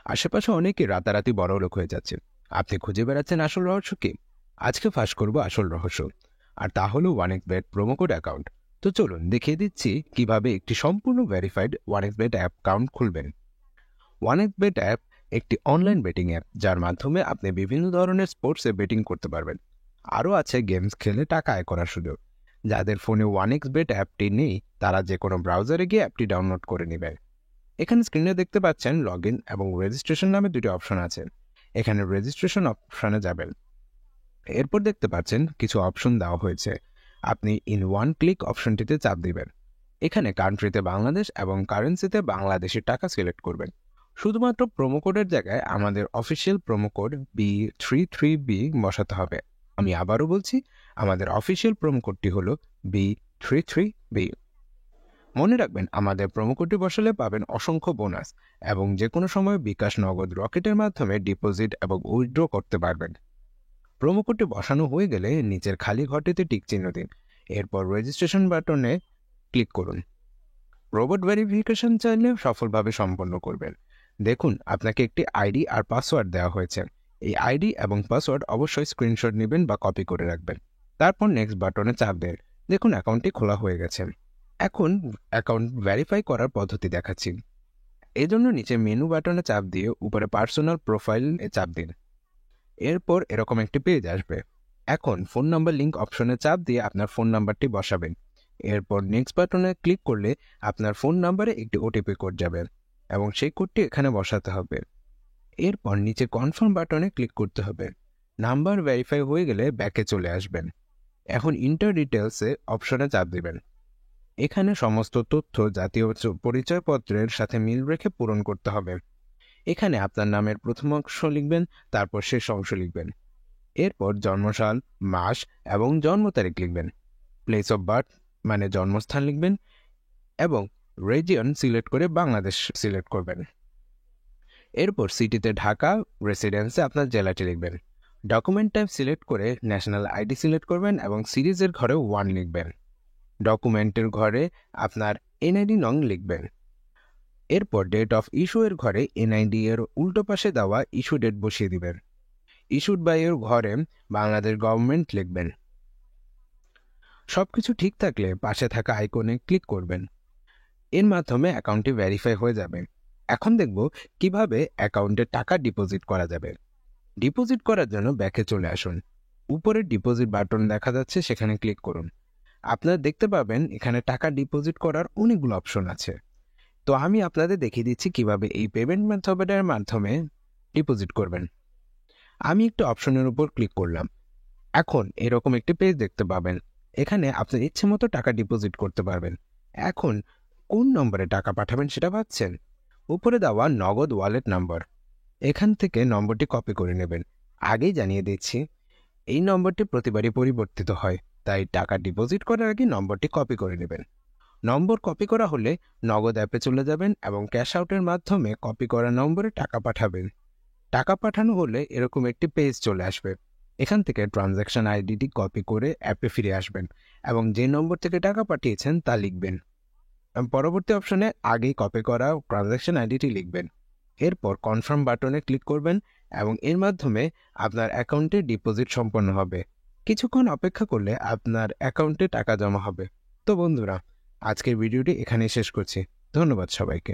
আশেপাশে অনেকে রাতারাতি বড়লোক হয়ে যাচ্ছে। আপনি খুঁজে বেড়াচ্ছেন আসল রহস্য কি? আজকে ফাঁস করব আসল রহস্য, আর তা হলো ওয়ানেক্সবেট প্রোমো কোড অ্যাকাউন্ট। তো চলুন দেখিয়ে দিচ্ছি কিভাবে একটি সম্পূর্ণ ভেরিফাইড ওয়ানেক্সবেট অ্যাকাউন্ট খুলবেন। ওয়ানেক্সবেট অ্যাপ একটি অনলাইন বেটিং অ্যাপ, যার মাধ্যমে আপনি বিভিন্ন ধরনের স্পোর্টসে বেটিং করতে পারবেন। আরও আছে গেমস খেলে টাকা আয় করার সুযোগ। যাদের ফোনে ওয়ানেক্সবেট অ্যাপটি নেই, তারা যে কোনো ব্রাউজারে গিয়ে অ্যাপটি ডাউনলোড করে নেবেন। এখানে স্ক্রিনে দেখতে পাচ্ছেন লগ ইন এবং রেজিস্ট্রেশন নামে দুটি অপশন আছে। এখানে রেজিস্ট্রেশন অপশনে যাবেন। এরপর দেখতে পাচ্ছেন কিছু অপশন দেওয়া হয়েছে। আপনি ইন ওয়ান ক্লিক অপশনটিতে চাপ দিবেন। এখানে কান্ট্রিতে বাংলাদেশ এবং কারেন্সিতে বাংলাদেশি টাকা সিলেক্ট করবেন। শুধুমাত্র প্রোমো কোডের জায়গায় আমাদের অফিসিয়াল প্রোমো কোড B33B বসাতে হবে। আমি আবারও বলছি, আমাদের অফিসিয়াল প্রোমো কোডটি হলো B33B। মনে রাখবেন, আমাদের প্রোমো কোডটি বসালে পাবেন অসংখ্য বোনাস এবং যে কোনো সময় বিকাশ, নগদ, রকেটের মাধ্যমে ডিপোজিট এবং উইথড্র করতে পারবেন। প্রোমো কোডটি বসানো হয়ে গেলে নিচের খালি ঘরটিতে টিক চিহ্ন দিন। এরপর রেজিস্ট্রেশন বাটনে ক্লিক করুন। রোবট ভেরিফিকেশন চাইলে সফলভাবে সম্পন্ন করবেন। দেখুন, আপনাকে একটি আইডি আর পাসওয়ার্ড দেওয়া হয়েছে। এই আইডি এবং পাসওয়ার্ড অবশ্যই স্ক্রিনশট নেবেন বা কপি করে রাখবেন। তারপর নেক্সট বাটনে চাপ দেন। দেখুন, অ্যাকাউন্টটি খোলা হয়ে গেছে। এখন অ্যাকাউন্ট ভেরিফাই করার পদ্ধতি দেখাচ্ছি। এজন্য নিচে মেনু বাটনে চাপ দিয়ে উপরে পার্সোনাল প্রোফাইলে চাপ দিন। এরপর এরকম একটি পেজ আসবে। এখন ফোন নাম্বার লিঙ্ক অপশনে চাপ দিয়ে আপনার ফোন নাম্বারটি বসাবেন। এরপর নেক্সট বাটনে ক্লিক করলে আপনার ফোন নাম্বারে একটি ওটিপি কোড যাবে এবং সেই কোডটি এখানে বসাতে হবে। এরপর নিচে কনফার্ম বাটনে ক্লিক করতে হবে। নাম্বার ভেরিফাই হয়ে গেলে ব্যাকে চলে আসবেন। এখন ইন্টার ডিটেলসে অপশনে চাপ দিবেন। এখানে সমস্ত তথ্য জাতীয় পরিচয়পত্রের সাথে মিল রেখে পূরণ করতে হবে। এখানে আপনার নামের প্রথম অংশ লিখবেন, তারপর শেষ অংশ লিখবেন। এরপর জন্মসাল, মাস এবং জন্ম তারিখ লিখবেন। প্লেস অফ বার্থ মানে জন্মস্থান লিখবেন এবং রিজিয়ন সিলেক্ট করে বাংলাদেশ সিলেক্ট করবেন। এরপর সিটিতে ঢাকা, রেসিডেন্সে আপনার জেলাটি লিখবেন। ডকুমেন্ট টাইপ সিলেক্ট করে ন্যাশনাল আইডি সিলেক্ট করবেন এবং সিরিজের ঘরে 1 লিখবেন। ডকুমেন্টের ঘরে আপনার এনআইডি নং লিখবেন। এরপর ডেট অফ ইস্যু এর ঘরে এনআইডি এর উল্টো পাশে দেওয়া ইস্যু ডেট বসিয়ে দিবেন। ইস্যুড বাই এর ঘরে বাংলাদেশ গভর্নমেন্ট লিখবেন। সবকিছু ঠিক থাকলে পাশে থাকা আইকনে ক্লিক করবেন। এর মাধ্যমে অ্যাকাউন্টটি ভেরিফাই হয়ে যাবে। এখন দেখব কিভাবে অ্যাকাউন্টে টাকা ডিপোজিট করা যাবে। ডিপোজিট করার জন্য ব্যাকে চলে আসুন। উপরে ডিপোজিট বাটন দেখা যাচ্ছে, সেখানে ক্লিক করুন। আপনারা দেখতে পাবেন এখানে টাকা ডিপোজিট করার অনেকগুলো অপশন আছে। তো আমি আপনাদের দেখিয়ে দিচ্ছি কিভাবে এই পেমেন্ট মেথডের মাধ্যমে ডিপোজিট করবেন। আমি একটা অপশনের উপর ক্লিক করলাম। এখন এরকম একটি পেজ দেখতে পাবেন। এখানে আপনার ইচ্ছে মতো টাকা ডিপোজিট করতে পারবেন। এখন কোন নম্বরে টাকা পাঠাবেন সেটা ভাবছেন? উপরে দেওয়া নগদ ওয়ালেট নাম্বার, এখান থেকে নম্বরটি কপি করে নেবেন। আগেই জানিয়ে দিচ্ছি, এই নম্বরটি প্রতিবারই পরিবর্তিত হয়, তাই টাকা ডিপোজিট করার আগে নম্বরটি কপি করে নেবেন। নম্বর কপি করা হলে নগদ অ্যাপে চলে যাবেন এবং ক্যাশ আউটের মাধ্যমে কপি করা নম্বরে টাকা পাঠাবেন। টাকা পাঠানো হলে এরকম একটি পেজ চলে আসবে। এখান থেকে ট্রানজ্যাকশন আইডিটি কপি করে অ্যাপে ফিরে আসবেন এবং যে নম্বর থেকে টাকা পাঠিয়েছেন তা লিখবেন। পরবর্তী অপশনে আগেই কপি করা ট্রানজ্যাকশন আইডিটি লিখবেন। এরপর কনফার্ম বাটনে ক্লিক করবেন এবং এর মাধ্যমে আপনার অ্যাকাউন্টে ডিপোজিট সম্পন্ন হবে। কিছুক্ষণ অপেক্ষা করলে আপনার অ্যাকাউন্টে টাকা জমা হবে। তো বন্ধুরা, আজকের ভিডিওটি এখানেই শেষ করছি। ধন্যবাদ সবাইকে।